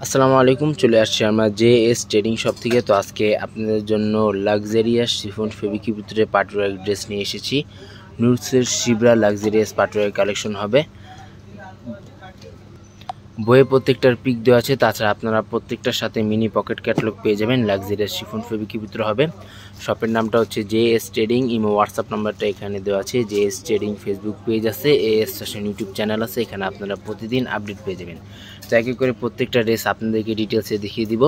আসসালামু আলাইকুম, চলে আসছি আমরা জেএস ট্রেডিং শপ থেকে। তো আজকে আপনাদের জন্য লাক্সারিয়াস শিফন ফেব্রিকের ভিতরে পাটওয়ার ড্রেস নিয়ে এসেছি। নুটসের শিবরা লাক্সারিয়াস পাটওয়ার কালেকশন হবে। বইয়ে প্রত্যেকটার পিক দেওয়া আছে, তাছাড়া আপনারা প্রত্যেকটার সাথে মিনি পকেট ক্যাটালগ পেয়ে যাবেন। লাক্সারিয়াস শিফন ফেব্রিকের ভিতরে হবে। শপের নামটা হচ্ছে জেএস ট্রেডিং। ইমো হোয়াটসঅ্যাপ নাম্বারটা এখানে দেওয়া আছে। জেএস ট্রেডিং ফেসবুক পেজ আছে, এএস ফ্যাশন ইউটিউব চ্যানেল আছে। এখানে আপনারা প্রতিদিন আপডেট পেয়ে যাবেন। তো এক এক করে প্রত্যেকটা ড্রেস আপনাদেরকে ডিটেলসে দেখিয়ে দিব।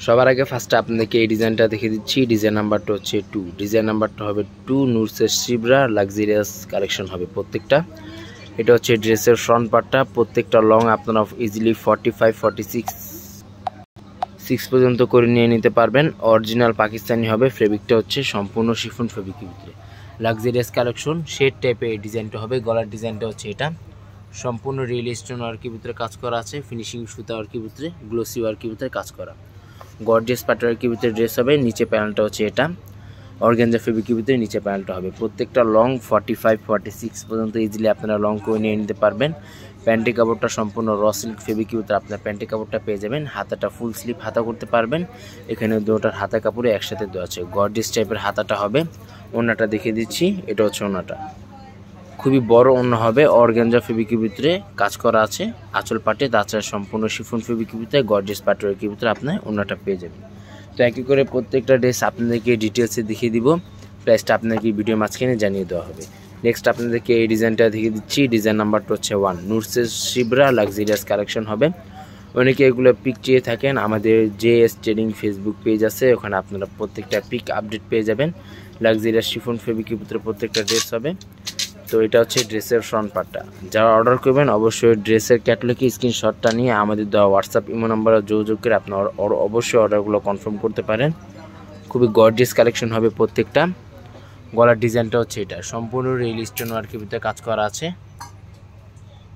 সবার আগে ফার্স্টে আপনাদেরকে এই ডিজাইনটা দেখিয়ে দিচ্ছি। ডিজাইন নাম্বারটা হচ্ছে 2। ডিজাইন নাম্বারটা হবে 2। নুটসের শিবরা লাক্সারিয়াস কালেকশন হবে প্রত্যেকটা। এটা হচ্ছে ড্রেসের ফ্রন্ট পার্টটা। প্রত্যেকটা লং আপনারা ইজিলি 45-46 পর্যন্ত করে নিয়ে নিতে পারবেন। অরিজিনাল পাকিস্তানি হবে। ফেব্রিকটা হচ্ছে সম্পূর্ণ শিফন ফেব্রিকের ভিতরে লাক্সারিয়াস কালেকশন। শেড টাইপের এই ডিজাইনটা হবে। গলার ডিজাইনটা হচ্ছে এটা। সম্পূর্ণ রিয়েল স্টোন ওয়ার্কের ভিতরে কাজ করা আছে। ফিনিশিং সুতা ওয়ার্কের ভিতরে, গ্লোসি ওয়ার্কের ভিতরে কাজ করা। গর্জিয়াস পাটওয়ার্কের ভিতরে ড্রেস হবে। নিচে প্যানেলটা হচ্ছে এটা। অর্গানজা ফেব্রিকের ভিতরে নিচে প্যানেলটা হবে। প্রত্যেকটা লং 45-46 পর্যন্ত ইজিলি আপনারা লং করে নিয়ে নিতে পারবেন। প্যান্টি কাপড়টা সম্পূর্ণ র সিল্ক ফেব্রিকের ভিতরে আপনার প্যান্টি কাপড়টা পেয়ে যাবেন। হাতাটা ফুল স্লিভ হাতা করতে পারবেন। এখানে দুটোর হাতা কাপড়ে একসাথে দেওয়া আছে। গর্জিয়াস টাইপের হাতাটা হবে। ওড়নাটা দেখিয়ে দিচ্ছি, এটা হচ্ছে ওড়নাটা। খুবই বড় ওড়না হবে। অর্গানজা ফেব্রিকের ভিতরে কাজ করা আছে আঁচল পাটে, তাছাড়া সম্পূর্ণ শিফন ফেব্রিকের ভিতরে গর্জিয়াস পাটওয়ার্কের ভিতরে আপনার ওড়নাটা পেয়ে যাবেন। তো একই করে প্রত্যেকটা ড্রেস আপনাদেরকে ডিটেলসে দেখিয়ে দিব। প্রাইসটা আপনাকে ভিডিও মাঝখানে জানিয়ে দেওয়া হবে। নেক্সট আপনাদেরকে এই ডিজাইনটা দেখিয়ে দিচ্ছি। ডিজাইন নাম্বারটা হচ্ছে 1। নুটসের শিবরা লাক্সারিয়াস কালেকশন হবে। অনেকে এগুলো পিক চেয়ে থাকেন, আমাদের জেএস ট্রেডিং ফেসবুক পেজ আছে, ওখানে আপনারা প্রত্যেকটা পিক আপডেট পেয়ে যাবেন। লাক্সারিয়াস শিফন ফেব্রিকের ভিতরে প্রত্যেকটা ড্রেস হবে। তো এটা হচ্ছে ড্রেসের ফ্রন্ট পার্টটা। যারা অর্ডার করবেন অবশ্যই ড্রেসের ক্যাটালগে স্ক্রিনশটটা নিয়ে আমাদের দেওয়া হোয়াটসঅ্যাপ ইমো নাম্বারে যোগাযোগ করে আপনার অবশ্যই অর্ডারগুলো কনফার্ম করতে পারেন। খুবই গর্জিয়াস কালেকশন হবে প্রত্যেকটা। গলার ডিজাইনটা হচ্ছে এটা। সম্পূর্ণ রিয়েল স্টোন ওয়ার্কের ভিতরে কাজ করা আছে।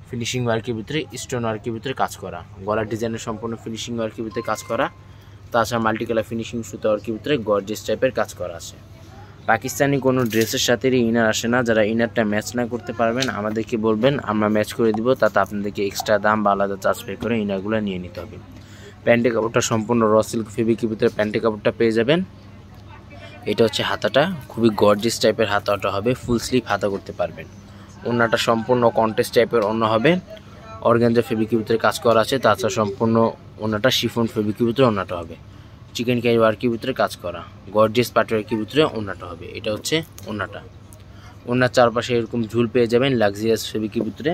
ফিনিশিং ওয়ার্কের ভিতরে স্টোন ওয়ার্কের ভিতরে কাজ করা। গলার ডিজাইনের সম্পূর্ণ ফিনিশিং ওয়ার্কের ভিতরে কাজ করা। তাছাড়া মাল্টি কালার ফিনিশিং সুতা ওয়ার্কের ভিতরে গর্জিয়াস টাইপের কাজ করা আছে। পাকিস্তানি কোনো ড্রেসের সাথে ইনার আসে না। যারা ইনারটা ম্যাচ না করতে পারবেন আমাদেরকে বলবেন, আমরা ম্যাচ করে দিব। তাতে আপনাদেরকে এক্সট্রা দাম বা আলাদা চার্জ পে করে ইনারগুলো নিয়ে নিতে হবে। প্যান্টের কাপড়টা সম্পূর্ণ র সিল্ক ফেব্রিকের ভিতরে প্যান্টের কাপড়টা পেয়ে যাবেন। এটা হচ্ছে হাতাটা। খুবই গর্জিয়াস টাইপের হাতাটা হবে। ফুল স্লিভ হাতা করতে পারবেন। ওড়নাটা সম্পূর্ণ কন্টেস্ট টাইপের ওড়না হবে। অর্গানজা ফেব্রিকের ভিতরে কাজ করা আছে। তাছাড়া সম্পূর্ণ ওড়নাটা শিফন ফেব্রিকের ভিতরে ওড়নাটা হবে। চিকেন কারি ওয়ার্কের ভিতরে কাজ করা। গর্জিয়াস পাটওয়ার্কের ভিতরে ওড়নাটা হবে। এটা হচ্ছে ওড়নাটা। ওড়নার চারপাশে এরকম ঝুল পেয়ে যাবেন। লাক্সারিয়াস ফেব্রিকের ভিতরে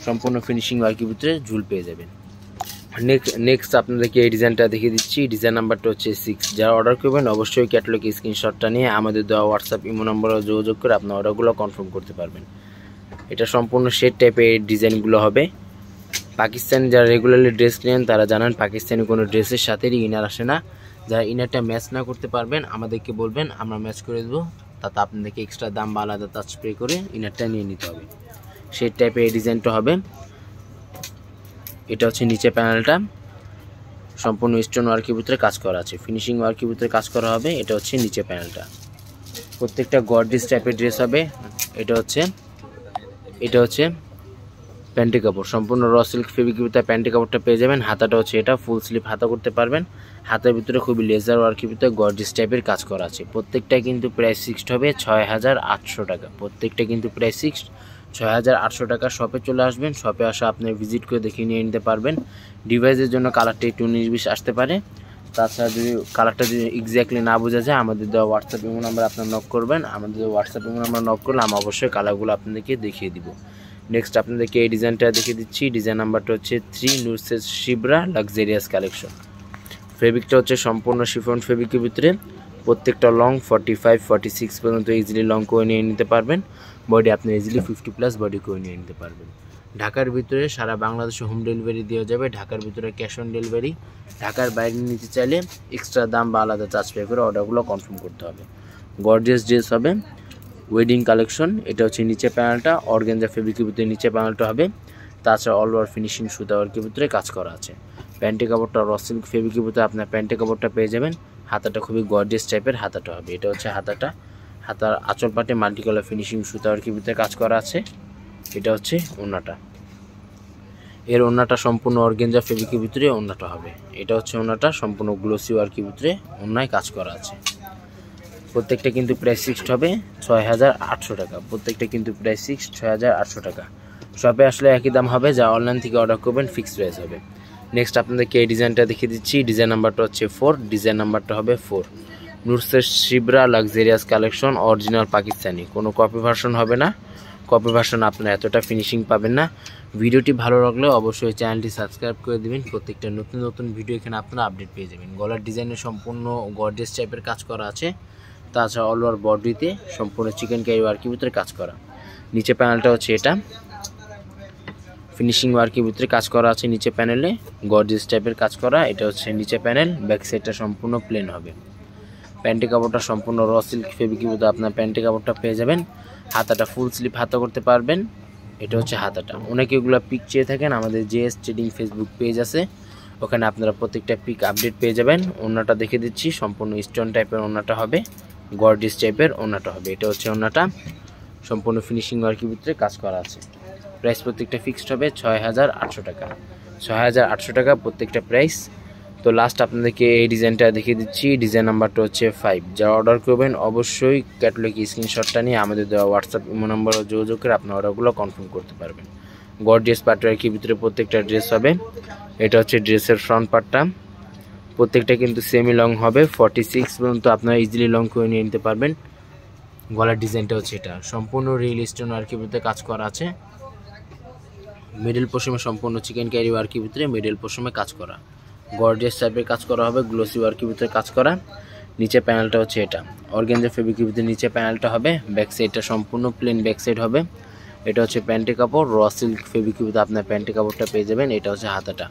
সম্পূর্ণ ফিনিশিং ওয়ার্কের ভিতরে ঝুল পেয়ে যাবেন। নেক্সট আপনাদেরকে এই ডিজাইনটা দেখিয়ে দিচ্ছি। ডিজাইন নাম্বারটা হচ্ছে 6। যারা অর্ডার করবেন অবশ্যই ক্যাটালগে স্ক্রিনশটটা নিয়ে আমাদের দেওয়া হোয়াটসঅ্যাপ ইমো নম্বরে যোগাযোগ করে আপনার অর্ডারগুলো কনফার্ম করতে পারবেন। এটা সম্পূর্ণ শেড টাইপের ডিজাইনগুলো হবে। পাকিস্তানি যারা রেগুলারলি ড্রেস নেন তারা জানেন পাকিস্তানি কোনো ড্রেসের সাথে ইনার আসে না। যারা ইনারটা ম্যাচ না করতে পারবেন আমাদেরকে বলবেন, আমরা ম্যাচ করে দেবো। তাতে আপনাদেরকে এক্সট্রা দাম বা আলাদা চার্জ পে করে ইনারটা নিয়ে নিতে হবে। শেড টাইপের এই ডিজাইনটা হবে। এটা হচ্ছে নিচে প্যানেলটা। সম্পূর্ণ স্টোন ওয়ার্কের ভিতরে কাজ করা আছে। ফিনিশিং ওয়ার্কের ভিতরে কাজ করা হবে। এটা হচ্ছে নিচে প্যানেলটা। প্রত্যেকটা গর্জিয়াস টাইপের ড্রেস হবে। এটা হচ্ছে প্যান্টি কাপড়। সম্পূর্ণ র সিল্ক ফেব্রিকের ভিতরে প্যান্টি কাপড়টা পেয়ে যাবেন। হাতাটা হচ্ছে এটা। ফুল স্লিভ হাতা করতে পারবেন। হাতের ভিতরে খুবই লেজার ওয়ার্কের ভিতরে গর্জিয়াস টাইপের কাজ করা আছে। প্রত্যেকটা কিন্তু প্রাইস ফিক্সড হবে 6800 টাকা। প্রত্যেকটা কিন্তু প্রাইস ফিক্সড 6800 টাকা। শপে চলে আসবেন। শপে আসা আপনি ভিজিট করে দেখে নিয়ে নিতে পারবেন। ডিভাইসের জন্য কালারটা একটু 19-20 আসতে পারে। তাছাড়া যদি কালারটা যদি এক্স্যাক্টলি না বোঝা যায় আমাদের দেওয়া হোয়াটসঅ্যাপ ইমো নাম্বার আপনার নক করবেন। আমাদের হোয়াটসঅ্যাপ ইমো নাম্বার নক করলে আমি অবশ্যই কালারগুলো আপনাদেরকে দেখিয়ে দিব। নেক্সট আপনাদেরকে এই ডিজাইনটা দেখিয়ে দিচ্ছি। ডিজাইন নাম্বারটা হচ্ছে 3। নুটসের শিবরা লাক্সারিয়াস কালেকশন। ফেব্রিকটা হচ্ছে সম্পূর্ণ শিফন ফেব্রিকের ভিতরে। প্রত্যেকটা লং 45-46 পর্যন্ত ইজিলি লং করে নিয়ে নিতে পারবেন। বডি আপনি ইজিলি 50+ বডি করে নিয়ে নিতে পারবেন। ঢাকার ভিতরে সারা বাংলাদেশে হোম ডেলিভারি দেওয়া যাবে। ঢাকার ভিতরে ক্যাশ অন ডেলিভারি। ঢাকার বাইরে নিতে চাইলে এক্সট্রা দাম বা আলাদা চার্জ পে করে অর্ডারগুলো কনফার্ম করতে হবে। গর্জিয়াস ড্রেস হবে। Wedding collection. এটা হচ্ছে নিচে প্যানেলটা। অর্গানজা ফেব্রিকের ভিতরে নিচে প্যানেলটা হবে। তাছাড়া অল ওভার ফিনিশিং সুতা ওয়ার্কের ভিতরে কাজ করা আছে। প্যান্টি কাপড়টা র সিল্ক ফেব্রিকের ভিতরে আপনার প্যান্টি কাপড়টা পেয়ে যাবেন। হাতাটা খুবই গর্জিয়াস টাইপের হাতাটা হবে। এটা হচ্ছে হাতাটা। হাতার আঁচল পাটে মাল্টি কালার ফিনিশিং সুতা ওয়ার্কের ভিতরে কাজ করা আছে। এটা হচ্ছে ওড়নাটা। এর ওড়নাটা সম্পূর্ণ অর্গানজা ফেব্রিকের ভিতরে ওড়নাটা হবে। এটা হচ্ছে ওড়নাটা সম্পূর্ণ গ্লোসি ওয়ার্কের ভিতরে ওড়নায় কাজ করা আছে। প্রত্যেকটা কিন্তু প্রাইস ফিক্সড হবে ৬,৮০০ টাকা। প্রত্যেকটা কিন্তু প্রাইস ফিক্সড ৬,৮০০ টাকা। শপে আসলে একই দাম হবে, যা অনলাইন থেকে অর্ডার করবেন ফিক্সড প্রাইস হবে। নেক্সট আপনাদেরকে এই ডিজাইনটা দেখিয়ে দিচ্ছি। ডিজাইন নাম্বারটা হচ্ছে 4, ডিজাইন নাম্বারটা হবে 4। নুটসের শিবরা লাক্সারিয়াস কালেকশন, অরিজিনাল পাকিস্তানি, কোনো কপি ভার্সন হবে না। কপি ভার্সন আপনারা এতটা ফিনিশিং পাবেন না। ভিডিওটি ভালো লাগলে অবশ্যই চ্যানেলটি সাবস্ক্রাইব করে দেবেন। প্রত্যেকটা নতুন নতুন ভিডিও এখানে আপনারা আপডেট পেয়ে যাবেন। গলার ডিজাইনে সম্পূর্ণ গর্জিয়াস টাইপের কাজ করা আছে। তাছাড়া অল ওভার বডিতে সম্পূর্ণ চিকেন কারি ওয়ার্কের ভিতরে কাজ করা। নিচে প্যানেলটা হচ্ছে এটা ফিনিশিং ওয়ার্কের ভিতরে কাজ করা আছে। নিচে প্যানেলে গর্জিয়াস টাইপের কাজ করা। এটা হচ্ছে নিচে প্যানেল। ব্যাক সাইডটা সম্পূর্ণ প্লেন হবে। প্যান্টি কাপড়টা সম্পূর্ণ র সিল্ক ফেব্রিকের ভিতরে আপনার প্যান্টি কাপড়টা পেয়ে যাবেন। হাতাটা ফুল স্লিভ হাতা করতে পারবেন। এটা হচ্ছে হাতাটা। অনেকে এগুলো পিক চেয়ে থাকেন, আমাদের জেএস ট্রেডিং ফেসবুক পেজ আছে, ওখানে আপনারা প্রত্যেকটা পিক আপডেট পেয়ে যাবেন। ওড়নাটা দেখে দিচ্ছি, সম্পূর্ণ স্টোন টাইপের ওড়নাটা হবে, গর্জিয়াস টাইপের ওড়নাটা হবে। এটা হচ্ছে ওড়নাটা সম্পূর্ণ ফিনিশিং ওয়ার্কের ভিতরে কাজ করা আছে। প্রাইস প্রত্যেকটা ফিক্সড হবে ৬,৮০০ টাকা। ৬,৮০০ টাকা প্রত্যেকটা প্রাইস। তো লাস্ট আপনাদেরকে এই ডিজাইনটা দেখিয়ে দিচ্ছি। ডিজাইন নাম্বারটা হচ্ছে 5। যারা অর্ডার করবেন অবশ্যই ক্যাটালগ স্ক্রিনশটটা নিয়ে আমাদের দেওয়া হোয়াটসঅ্যাপ ইমো নম্বরে যোগাযোগ করে আপনার অর্ডারগুলো কনফার্ম করতে পারবেন। গর্জিয়াস পার্টওয়ার্কের ভিতরে প্রত্যেকটা ড্রেস হবে। এটা হচ্ছে ড্রেসের ফ্রন্ট পার্টটা। প্রত্যেকটা কিন্তু সেমি লং হবে, 46 পর্যন্ত আপনারা ইজিলি লং করে নিয়ে নিতে পারবেন। গলার ডিজাইনটা হচ্ছে এটা, সম্পূর্ণ রিয়েল স্টোন ওয়ার্কের ভিতরে কাজ করা আছে। মিডল পোর্শনে সম্পূর্ণ চিকেন ক্যারি ওয়ার্কের ভিতরে মিডল পোর্শনে কাজ করা, গর্জিয়াস টাইপের কাজ করা হবে, গ্লোসি ওয়ার্কের ভিতরে কাজ করা। নিচে প্যানেলটা হচ্ছে এটা অর্গানজা ফেব্রিকের ভিতরে নিচে প্যানেলটা হবে। ব্যাক সাইডটা সম্পূর্ণ প্লেন ব্যাক সাইড হবে। এটা হচ্ছে প্যান্টি কাপড়, র সিল্ক ফেব্রিকের ভিতরে আপনার প্যান্টি কাপড়টা পেয়ে যাবেন। এটা হচ্ছে হাতাটা,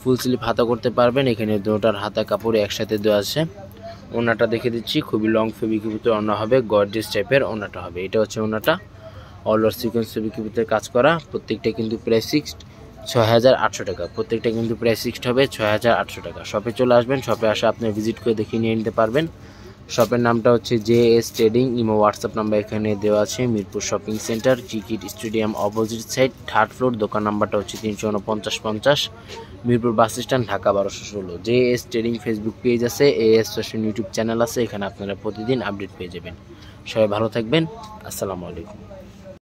ফুল স্লিভ হাতা করতে পারবেন। এখানে দুটোর হাতা কাপড় একসাথে দেওয়া আছে। ওড়নাটা দেখে দিচ্ছি, খুবই লং ফেব্রিকের ভিতরে ওড়না হবে, গর্জিয়াস টাইপের ওড়নাটা হবে। এটা হচ্ছে ওড়নাটা অল ওভার সিকোয়েন্স ফেব্রিকের ভিতরে কাজ করা। প্রত্যেকটা কিন্তু প্রাইস ফিক্সড ৬,৮০০ টাকা। প্রত্যেকটা কিন্তু প্রাইস ফিক্সড হবে ৬,৮০০ টাকা। শপে চলে আসবেন, শপে আসে আপনি ভিজিট করে দেখিয়ে নিয়ে নিতে পারবেন। শপের নামটা হচ্ছে JS trading. Imo WhatsApp number এখানে দেওয়া আছে। Mirpur shopping centre, cricket stadium opposite side, 3rd floor. দোকান নাম্বারটা হচ্ছে ৩৪৯-৫০, Mirpur bus stand, Dhaka ১২১৬। JS trading Facebook page আছে, এএস ফ্যাশন ইউটিউব চ্যানেল আছে, এখানে আপনারা প্রতিদিন আপডেট পেয়ে যাবেন। সবাই ভালো থাকবেন। আসসালামু আলাইকুম।